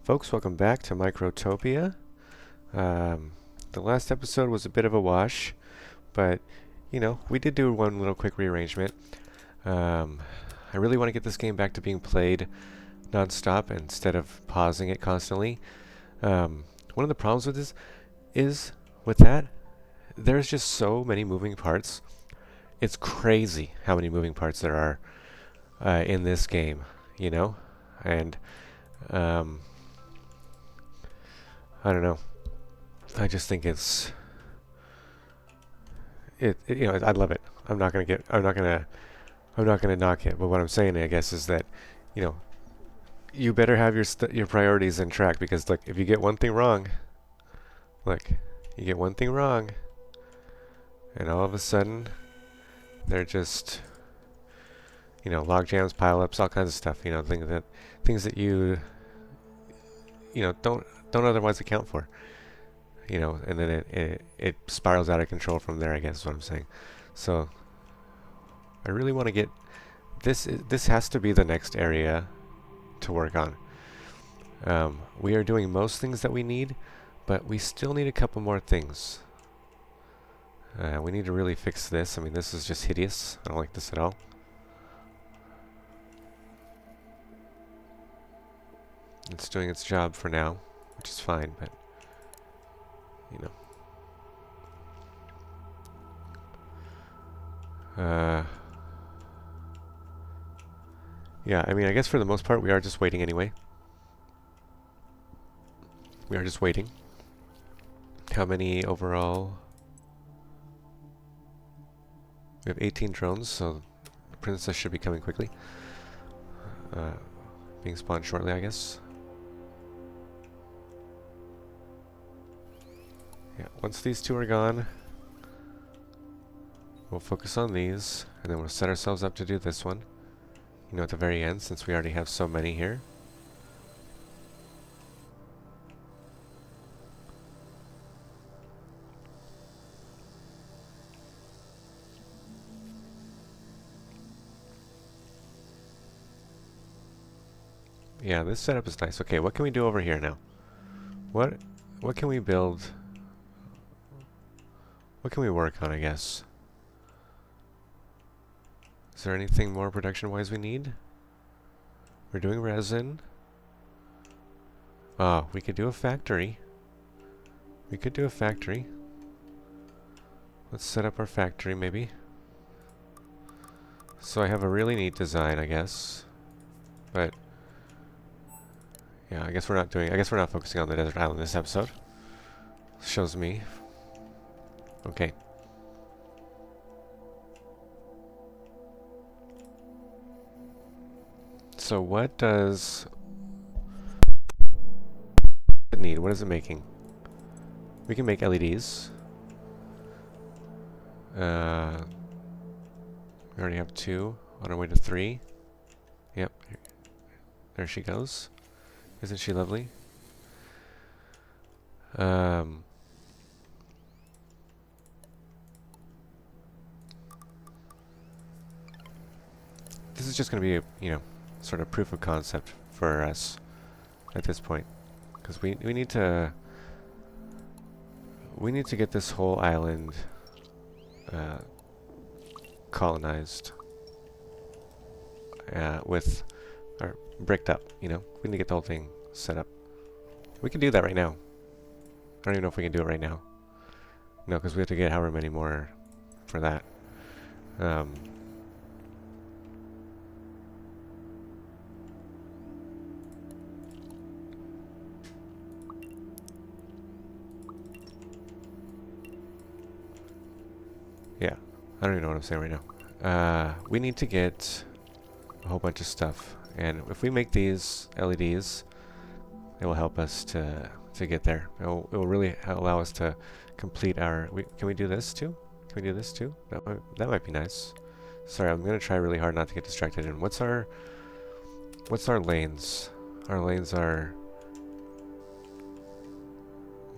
Folks, welcome back to Microtopia. The last episode was a bit of a wash, but we did do one little quick rearrangement. I really want to get this game back to being played non-stop instead of pausing it constantly. One of the problems with this is with that, there's just so many moving parts. It's crazy how many moving parts there are in this game, and um, I don't know. I just think I love it. I'm not gonna knock it. But what I'm saying, I guess, is that, you know, you better have your priorities in track because, look, if you get one thing wrong, look, you get one thing wrong, and all of a sudden, they're just, log jams, pile-ups, all kinds of stuff. Things that don't otherwise account for. And then it spirals out of control from there, I guess is what I'm saying. So I really want to get this has to be the next area to work on. We are doing most things that we need, but we still need a couple more things. We need to really fix this. I mean, this is just hideous. I don't like this at all. It's doing its job for now, which is fine, but yeah, I mean, I guess for the most part we are just waiting anyway. We are just waiting. How many overall? We have 18 drones, so the princess should be coming quickly. Being spawned shortly, I guess. Yeah, once these two are gone, we'll focus on these, and then we'll set ourselves up to do this one. At the very end, since we already have so many here. Yeah, this setup is nice. Okay, what can we do over here now? What can we build? What can we work on, I guess? Is there anything more production-wise we need? We're doing resin. Oh, we could do a factory. We could do a factory. Let's set up our factory, maybe. So I have a really neat design, I guess. But yeah, I guess we're not focusing on the desert island this episode. Shows me. Okay. So what does it need? What is it making? We can make LEDs. We already have 2 on our way to 3. Yep. There she goes. Isn't she lovely? This is just going to be a, sort of proof of concept for us at this point, because we need to get this whole island colonized with or bricked up. We need to get the whole thing set up. We can do that right now. I don't even know if we can do it right now. No, because we have to get however many more for that. Yeah, I don't even know what I'm saying right now. We need to get a whole bunch of stuff, and if we make these LEDs, it will help us to get there. It will really allow us to complete our... Can we do this too? Can we do this too? That might be nice. Sorry, I'm gonna try really hard not to get distracted. And what's our lanes? Our lanes are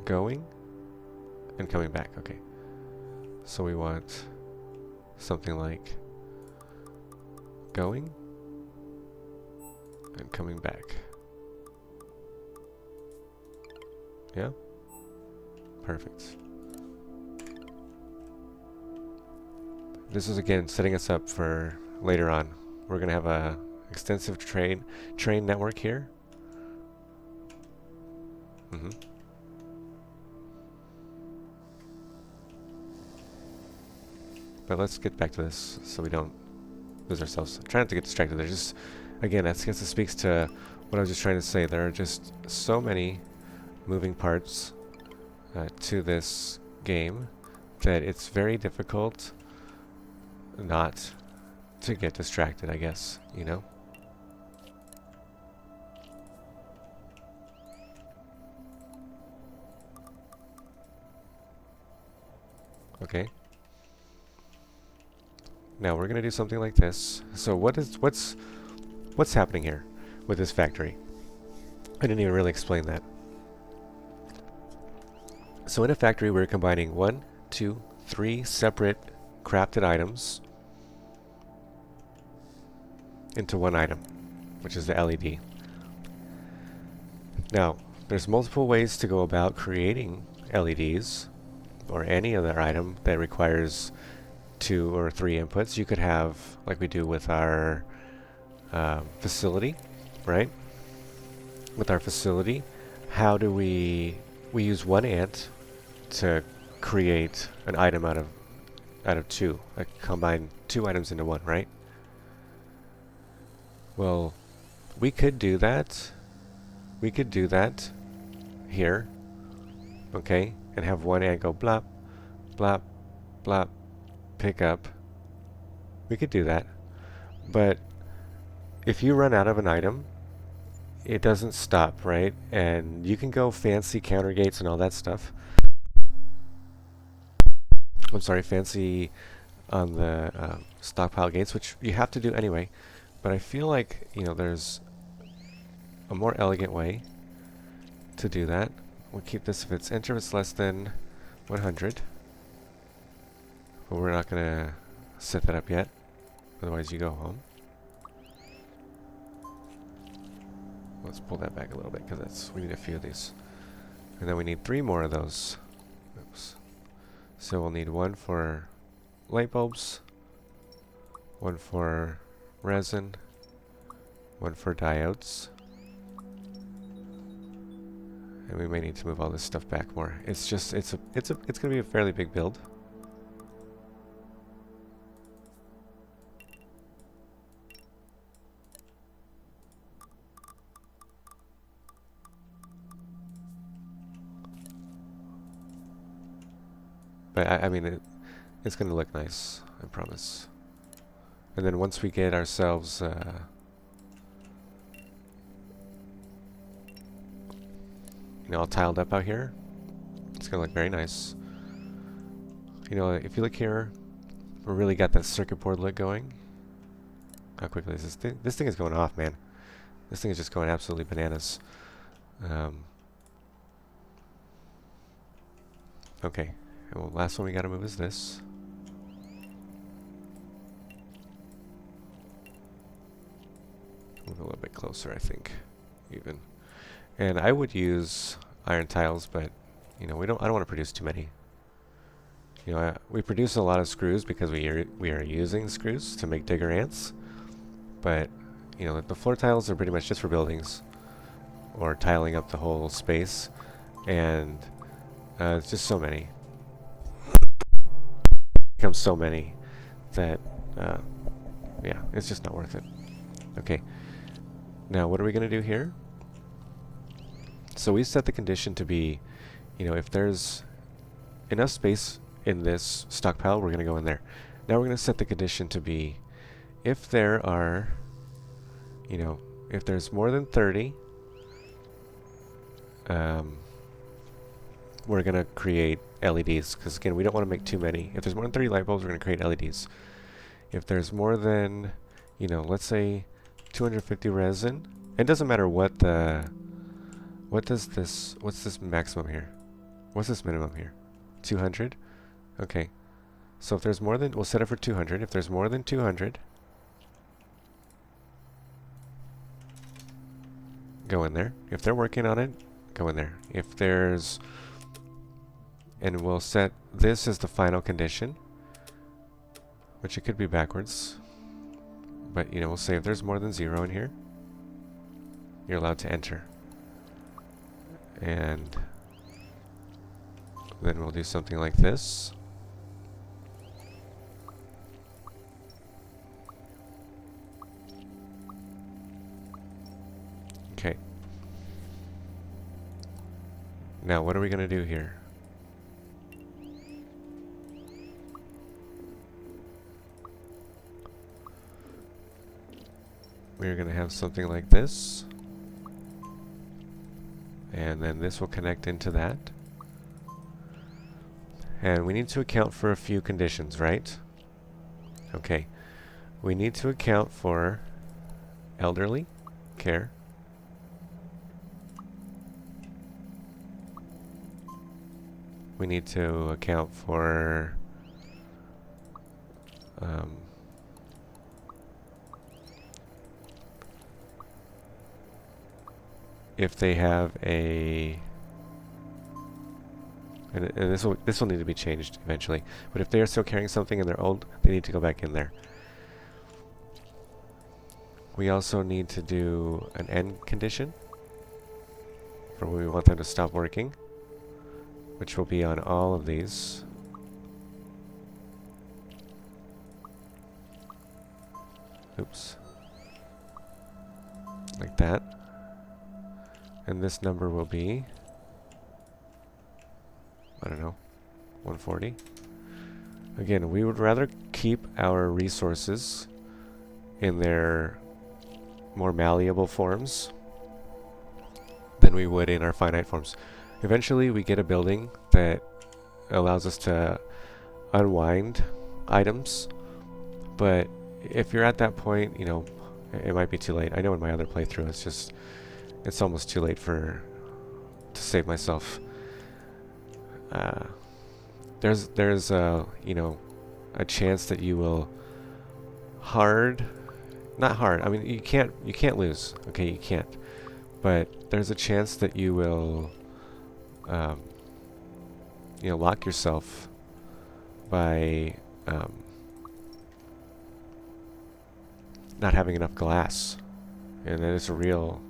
going and coming back. Okay. So we want something like going and coming back. Yeah? Perfect. This is again setting us up for later on. We're going to have a extensive train network here. But let's get back to this so we don't lose ourselves. I'm trying not to get distracted. There's just, again, I guess it speaks to what I was just trying to say. There are just so many moving parts to this game that it's very difficult not to get distracted, I guess, you know? Okay. Now we're gonna do something like this. So what's happening here with this factory? I didn't even really explain that. So in a factory, we're combining 1, 2, 3 separate crafted items into one item, which is the LED. Now, there's multiple ways to go about creating LEDs or any other item that requires 2 or 3 inputs. You could have, like we do with our facility, right? With our facility, how do we use 1 ant to create an item out of 2, like combine 2 items into 1, right? Well, we could do that. We could do that here, okay, and have 1 ant go blop, blop, blop, pick up. We could do that, but if you run out of an item, it doesn't stop, right? And you can go fancy counter gates and all that stuff. I'm sorry, fancy on the stockpile gates, which you have to do anyway. But I feel like, you know, there's a more elegant way to do that. We'll keep this if it's enter, it's less than 100. But we're not going to set that up yet. Otherwise you go home. Let's pull that back a little bit because we need a few of these. And then we need 3 more of those. Oops. So we'll need 1 for light bulbs, 1 for resin, 1 for diodes. And we may need to move all this stuff back more. It's just it's going to be a fairly big build. But I mean, it's going to look nice, I promise. And then once we get ourselves, you know, all tiled up out here, it's going to look very nice. You know, if you look here, we really got that circuit board look going. How quickly is this thing? This thing is going off, man. This thing is just going absolutely bananas. Okay. Well, last one we gotta move is this. Move a little bit closer, I think, even. And I would use iron tiles, but you know, I don't want to produce too many. You know, we produce a lot of screws because we are using screws to make digger ants. But you know, the floor tiles are pretty much just for buildings or tiling up the whole space, and it's just so many. Becomes so many that yeah, it's just not worth it. Okay, now what are we gonna do here? So we set the condition to be, you know, if there's enough space in this stockpile, we're gonna go in there. Now we're gonna set the condition to be, if there are, you know, if there's more than 30, we're gonna create LEDs, because again, we don't want to make too many. If there's more than 30 light bulbs, we're going to create LEDs. If there's more than, you know, let's say 250 resin, it doesn't matter what the, what's this maximum here? What's this minimum here? 200? Okay. So if there's more than, we'll set it for 200. If there's more than 200, go in there. If they're working on it, go in there. If there's, and we'll set this as the final condition, which it could be backwards, but you know, we'll say if there's more than 0 in here, you're allowed to enter. And then we'll do something like this. Okay. Now what are we going to do here? We're going to have something like this. And then this will connect into that. And we need to account for a few conditions, right? Okay. We need to account for elderly care. We need to account for if they have a, and this will need to be changed eventually, but if they are still carrying something and they're old, they need to go back in there. We also need to do an end condition for when we want them to stop working, which will be on all of these. Oops. Like that. And this number will be, I don't know, 140. Again, we would rather keep our resources in their more malleable forms than we would in our finite forms. Eventually we get a building that allows us to unwind items, but if you're at that point, you know, it might be too late. I know in my other playthrough it's almost too late to save myself. There's you know, a chance that you will not hard. I mean, you can't lose. Okay, you can't. But there's a chance that you will, you know, lock yourself by not having enough glass, and that is real.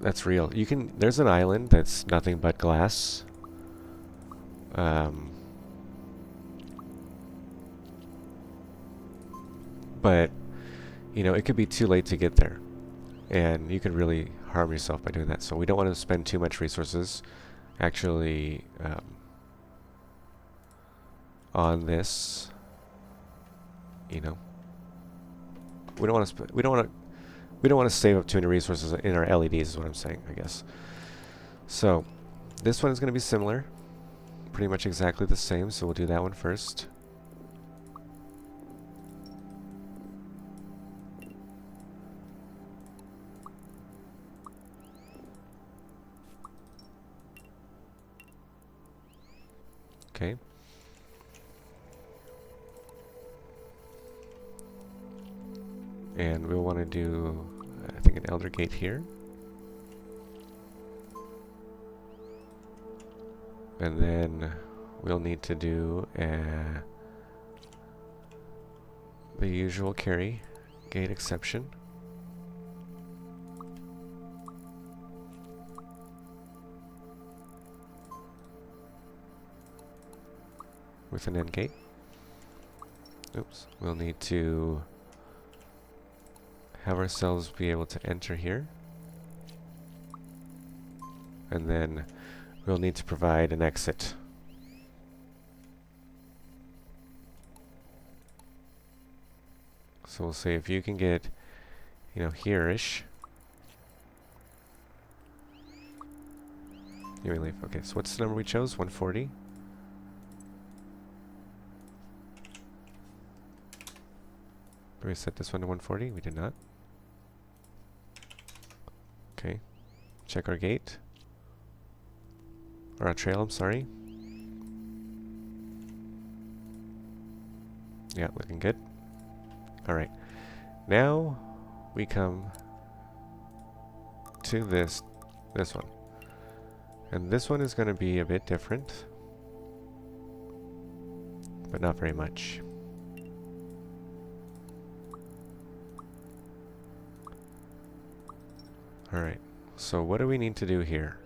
That's real. You can. There's an island that's nothing but glass. But you know, it could be too late to get there, and you could really harm yourself by doing that. So we don't want to spend too much resources, actually, on this. You know, we don't want to. We don't want to save up too many resources in our LEDs, is what I'm saying, I guess. So this one is going to be similar, pretty much exactly the same. So we'll do that one first. Okay. And we'll want to do, I think, an elder gate here. And then we'll need to do the usual carry gate exception. With an end gate. Oops. We'll need to have ourselves be able to enter here. And then we'll need to provide an exit. So we'll say if you can get, you know, here-ish. You may leave. Okay, so what's the number we chose? 140. Did we set this one to 140? We did not. Okay. Check our gate. Or our trail, I'm sorry. Yeah, looking good. Alright. Now we come to this one. And this one is going to be a bit different, but not very much. Alright, so what do we need to do here?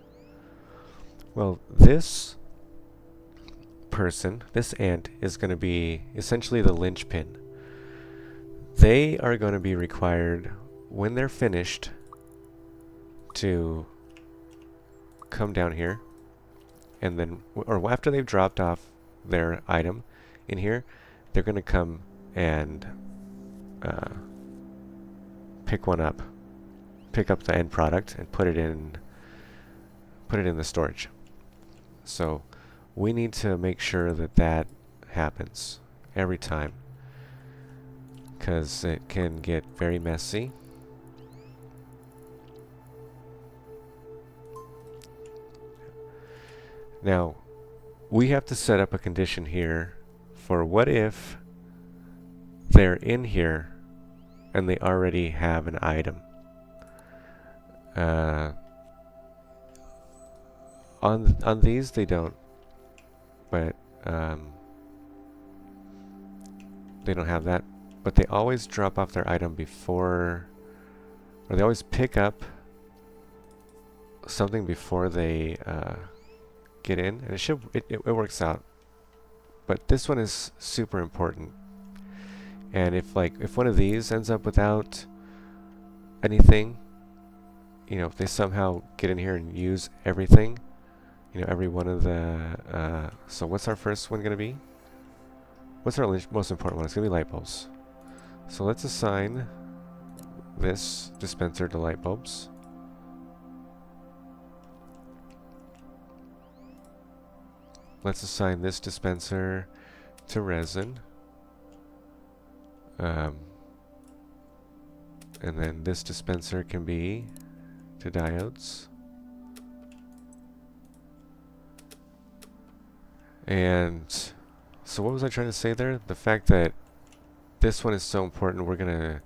Well, this person, this ant, is going to be essentially the linchpin. They are going to be required, when they're finished, to come down here, and then, or after they've dropped off their item in here, they're going to come and pick one up, pick up the end product and put it in the storage. So we need to make sure that that happens every time, because it can get very messy. Now, we have to set up a condition here for what if they're in here and they already have an item. On these they don't, but they don't have that. But they always drop off their item before, or they always pick up something before they get in, and it works out. But this one is super important. And if one of these ends up without anything, you know, if they somehow get in here and use everything, you know, every one of the so what's our first one gonna be? What's our most important one? It's gonna be light bulbs. So let's assign this dispenser to light bulbs. Let's assign this dispenser to resin. And then this dispenser can be to diodes. And so what was I trying to say there? The fact that this one is so important, we're going to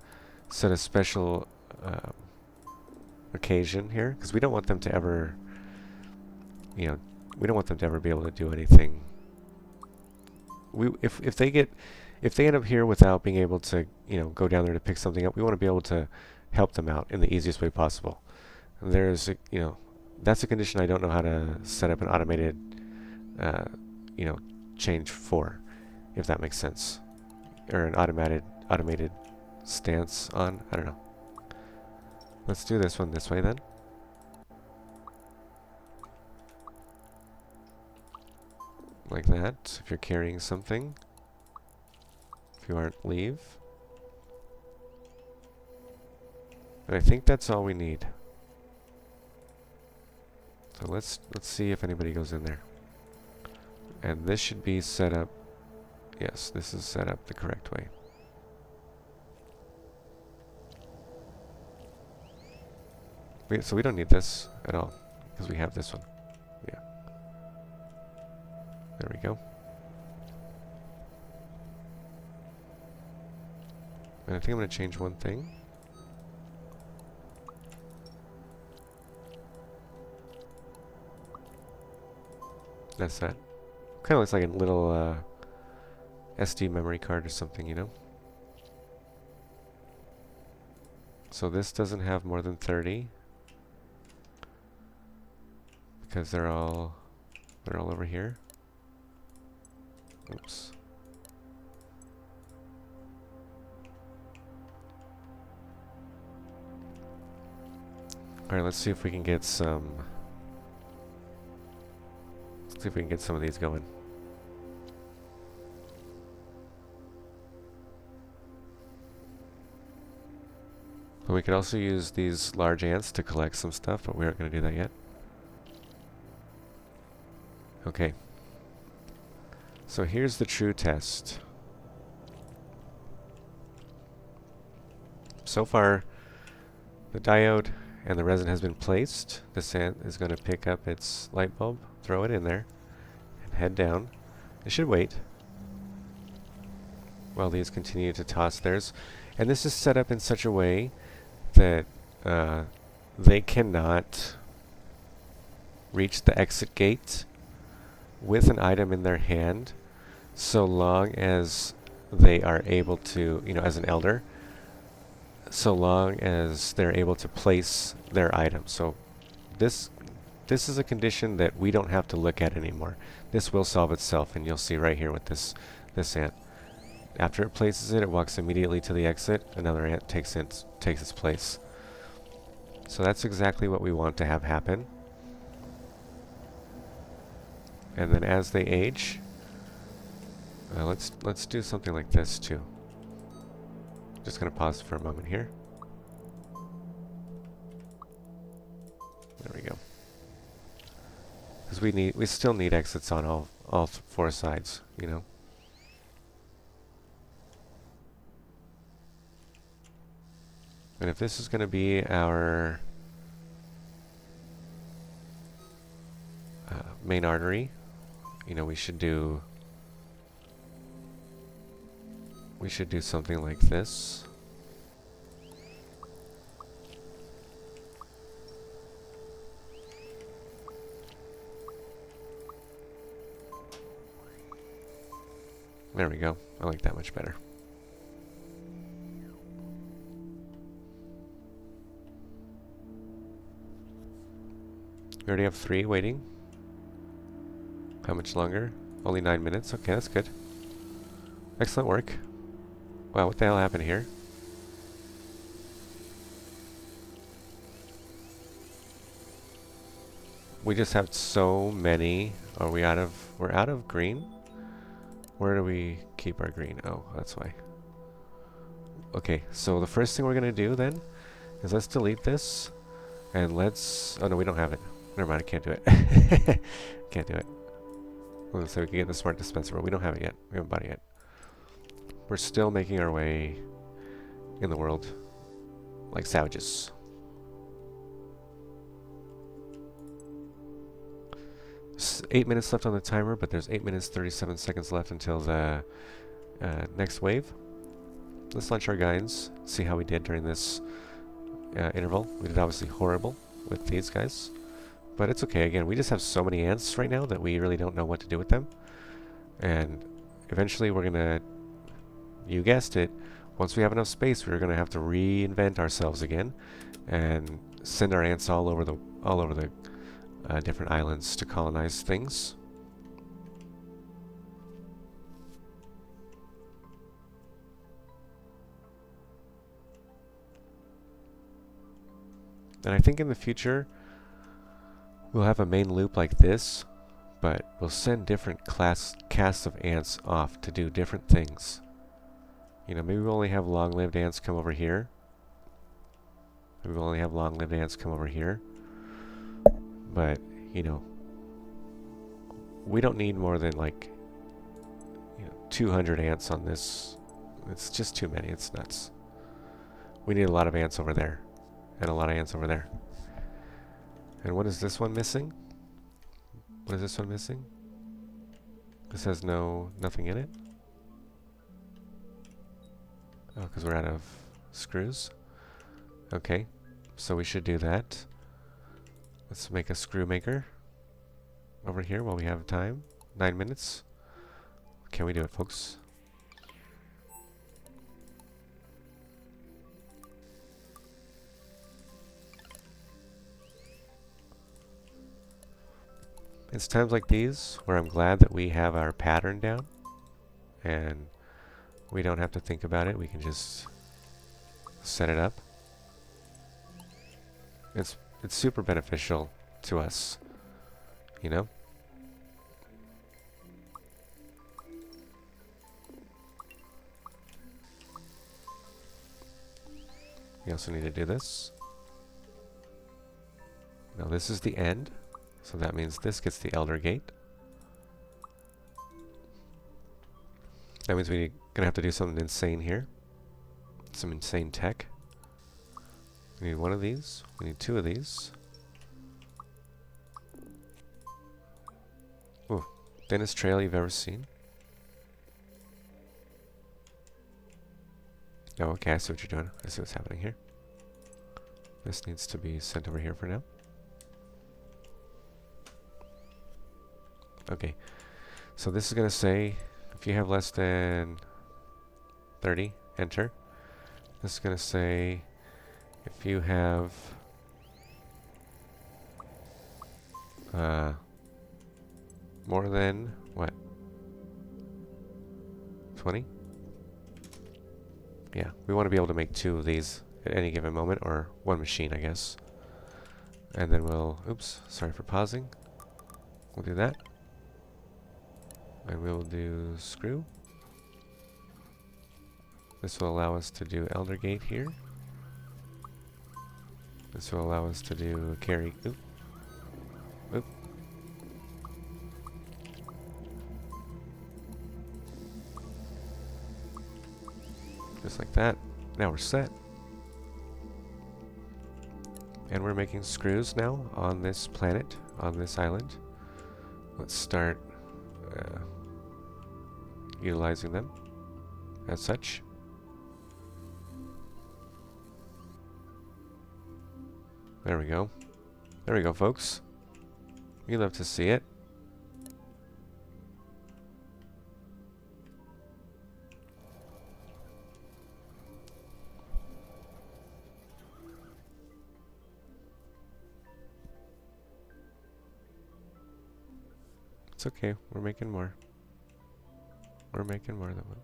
set a special occasion here, because we don't want them to ever, you know, we don't want them to ever be able to do anything. If they end up here without being able to, you know, go down there to pick something up, we want to be able to help them out in the easiest way possible. And there's, you know, that's a condition I don't know how to set up an automated, you know, change for, if that makes sense, or an automated stance on. I don't know. Let's do this one this way then. Like that. If you're carrying something. If you aren't, leave. And I think that's all we need. So let's see if anybody goes in there. And this should be set up. Yes, this is set up the correct way. So we don't need this at all, because we have this one. Yeah. There we go. And I think I'm going to change one thing. That's that. Kind of looks like a little SD memory card or something, you know? So this doesn't have more than 30. Because they're all over here. Oops. Alright, let's see if we can get some... Let's see if we can get some of these going. But we could also use these large ants to collect some stuff, but we aren't going to do that yet. Okay. So here's the true test. So far, the diode and the resin has been placed. This ant is going to pick up its light bulb, throw it in there, and head down. It should wait while these continue to toss theirs. And this is set up in such a way that they cannot reach the exit gate with an item in their hand, so long as they are able to, as an elder, so long as they're able to place their item. So this is a condition that we don't have to look at anymore. This will solve itself, and you'll see right here with this ant. After it places it, it walks immediately to the exit. Another ant takes its place. So that's exactly what we want to have happen. And then as they age, let's do something like this too. Just gonna pause for a moment here. There we go. Because we still need exits on all four sides, And if this is going to be our main artery, we should do something like this. There we go. I like that much better. We already have 3 waiting. How much longer? Only 9 minutes. Okay, that's good. Excellent work. Wow, what the hell happened here? We just have so many. Are we we're out of green? Where do we keep our green? Oh, that's why. Okay, so the first thing we're gonna do then is let's delete this and oh no, we don't have it. Never mind, I can't do it. Can't do it. So we can get the smart dispenser, but we don't have it yet. We haven't bought it yet. We're still making our way in the world like savages. There's 8 minutes left on the timer, but there's 8 minutes 37 seconds left until the next wave. Let's launch our guidance, see how we did during this interval. We did obviously horrible with these guys, but it's okay. Again, we just have so many ants right now that we really don't know what to do with them. And eventually we're gonna, you guessed it, once we have enough space, we're gonna have to reinvent ourselves again and send our ants all over the different islands to colonize things. And I think in the future we'll have a main loop like this, but we'll send different casts of ants off to do different things. Maybe we'll only have long-lived ants come over here. Maybe we'll only have long-lived ants come over here. But, we don't need more than 200 ants on this. It's just too many. It's nuts. We need a lot of ants over there. And a lot of ants over there. And what is this one missing? What is this one missing? This has nothing in it? Oh, because we're out of screws? Okay, so we should do that. Let's make a screw maker over here while we have time. 9 minutes. Can we do it, folks? It's times like these where I'm glad that we have our pattern down and we don't have to think about it. We can just set it up. It's super beneficial to us, We also need to do this. Now this is the end. So that means this gets the Elder Gate. That means we're gonna have to do something insane here. Some insane tech. We need one of these. We need 2 of these. Ooh, thinnest trail you've ever seen. Oh, okay, I see what you're doing. I see what's happening here. This needs to be sent over here for now. Okay. So this is going to say if you have less than 30, enter. This is going to say if you have more than what? 20? Yeah, we want to be able to make 2 of these at any given moment, or 1 machine, I guess. And then we'll, oops, sorry for pausing. We'll do that. And we'll do screw. This will allow us to do elder gate here. This will allow us to do carry, oop, oop. Just like that. Now we're set. And we're making screws now on this planet, on this island. Let's start utilizing them as such. There we go. There we go, folks. You love to see it. It's okay. We're making more. We're making more than one.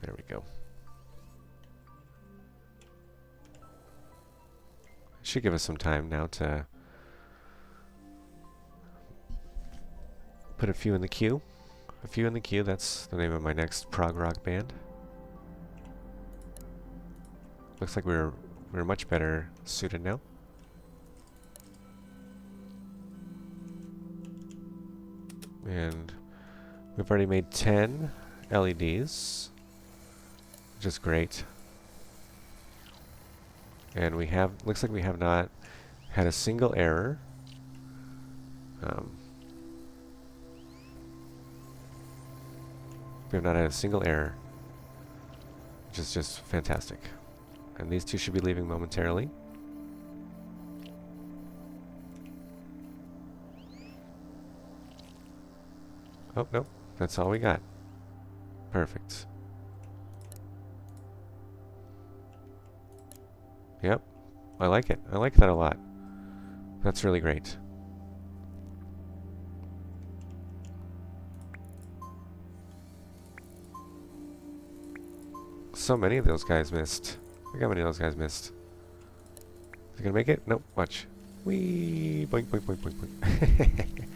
There we go. Should give us some time now to put a few in the queue. A few in the queue, that's the name of my next prog rock band. Looks like we're much better suited now. And we've already made 10 LEDs, which is great. And we have, looks like we have not had a single error. We have not had a single error, which is just fantastic. And these 2 should be leaving momentarily. Oh, no, that's all we got. Perfect. Yep, I like it. I like that a lot. That's really great. So many of those guys missed. Look how many of those guys missed. Is he gonna make it? Nope, watch. Whee! Boink, boink, boink, boink, boink.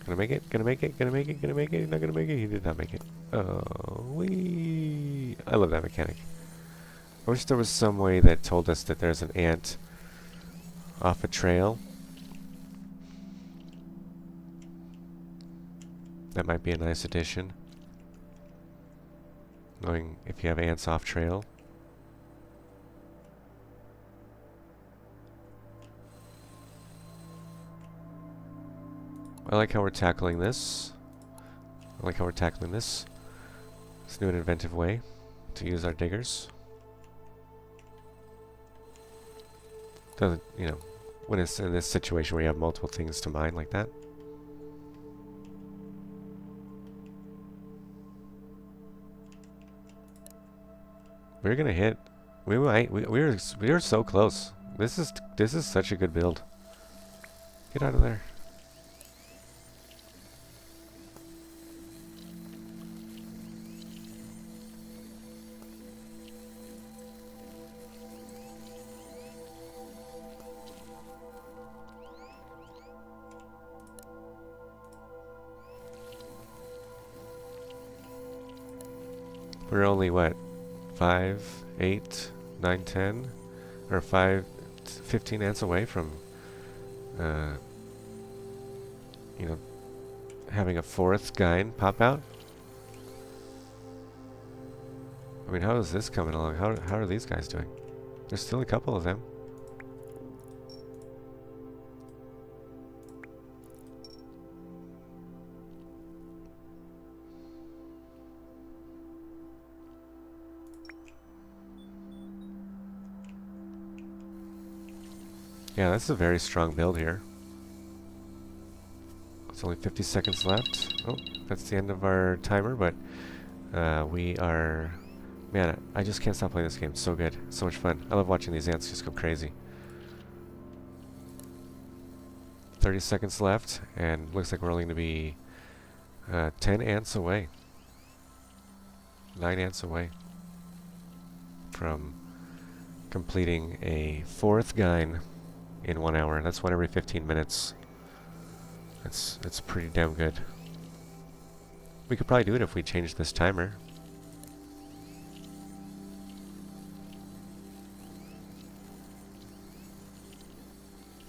Gonna make it? Gonna make it? Gonna make it? Gonna make it? Not gonna make it? He did not make it. Oh, wee! I love that mechanic. I wish there was some way that told us that there's an ant off a trail. That might be a nice addition. Knowing if you have ants off trail. I like how we're tackling this. I like how we're tackling this. Let's do an inventive way to use our diggers. Doesn't, you know, when it's in this situation where you have multiple things to mine like that. We're gonna hit. We might. We are so close. This is such a good build. Get out of there. We're only what? 5, 8, 9, 10, or 15 ants away from, you know, having a 4th guide pop out. I mean, how is this coming along? How are these guys doing? There's still a couple of them. Yeah, that's a very strong build here. It's only 50 seconds left. Oh, that's the end of our timer, but we are... Man, I just can't stop playing this game. It's so good. So much fun. I love watching these ants just go crazy. 30 seconds left, and looks like we're only going to be 10 ants away. 9 ants away from completing a 4th gyne in 1 hour. That's one every 15 minutes. That's pretty damn good. We could probably do it if we changed this timer.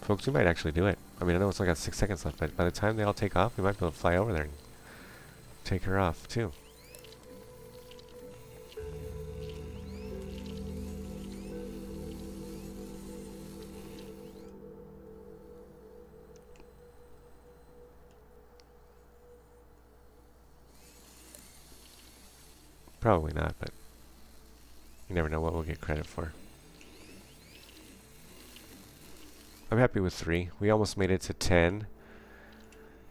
Folks, we might actually do it. I mean, I know it's only got 6 seconds left, but by the time they all take off, we might be able to fly over there and take her off, too. Probably not, but you never know what we'll get credit for. I'm happy with 3. We almost made it to 10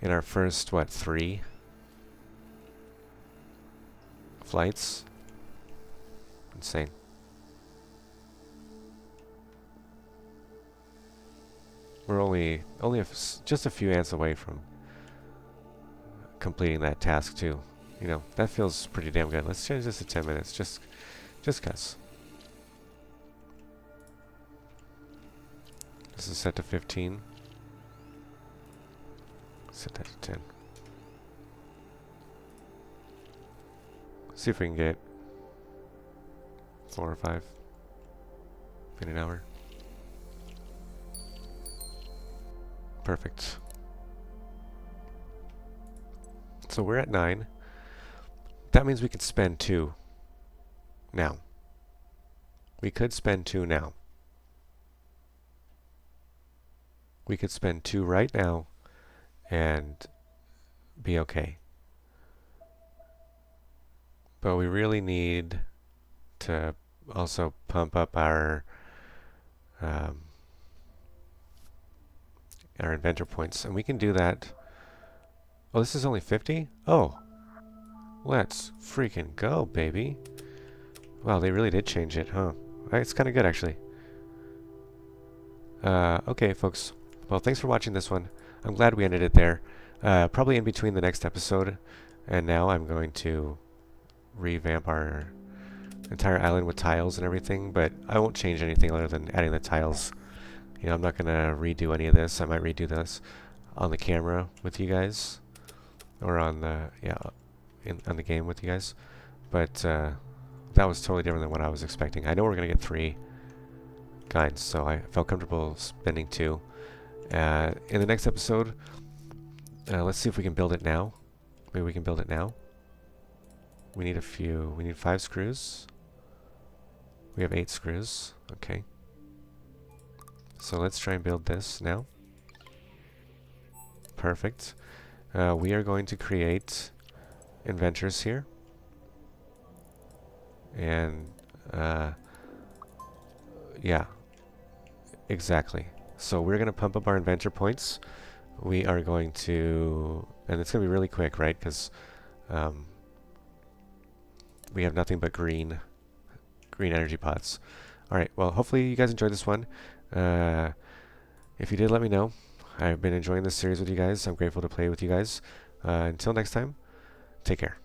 in our first, what, 3 flights. Insane. We're only just a few ants away from completing that task too. You know, that feels pretty damn good. Let's change this to 10 minutes, just 'cause. This is set to 15. Set that to 10. See if we can get 4 or 5 in an hour. Perfect. So we're at 9. That means we could spend 2 now. We could spend 2 now. We could spend 2 right now and be okay. But we really need to also pump up our inventor points, and we can do that. Oh, this is only 50? Oh, let's freaking go, baby. Wow, they really did change it, huh? It's kind of good, actually. Okay, folks. Well, thanks for watching this one. I'm glad we ended it there. Probably in between the next episode and now, I'm going to revamp our entire island with tiles and everything, but I won't change anything other than adding the tiles. You know, I'm not going to redo any of this. I might redo this on the camera with you guys, or on the, on the game with you guys. But that was totally different than what I was expecting. I know we're going to get 3 guides, so I felt comfortable spending 2. In the next episode, let's see if we can build it now. Maybe we can build it now. We need 5 screws. We have 8 screws. Okay. So let's try and build this now. Perfect. We are going to create inventors here. And, yeah. Exactly. So we're going to pump up our inventor points. We are going to... And it's going to be really quick, right? Because we have nothing but green energy pots. Alright, well, hopefully you guys enjoyed this one. If you did, let me know. I've been enjoying this series with you guys. I'm grateful to play with you guys. Until next time, take care.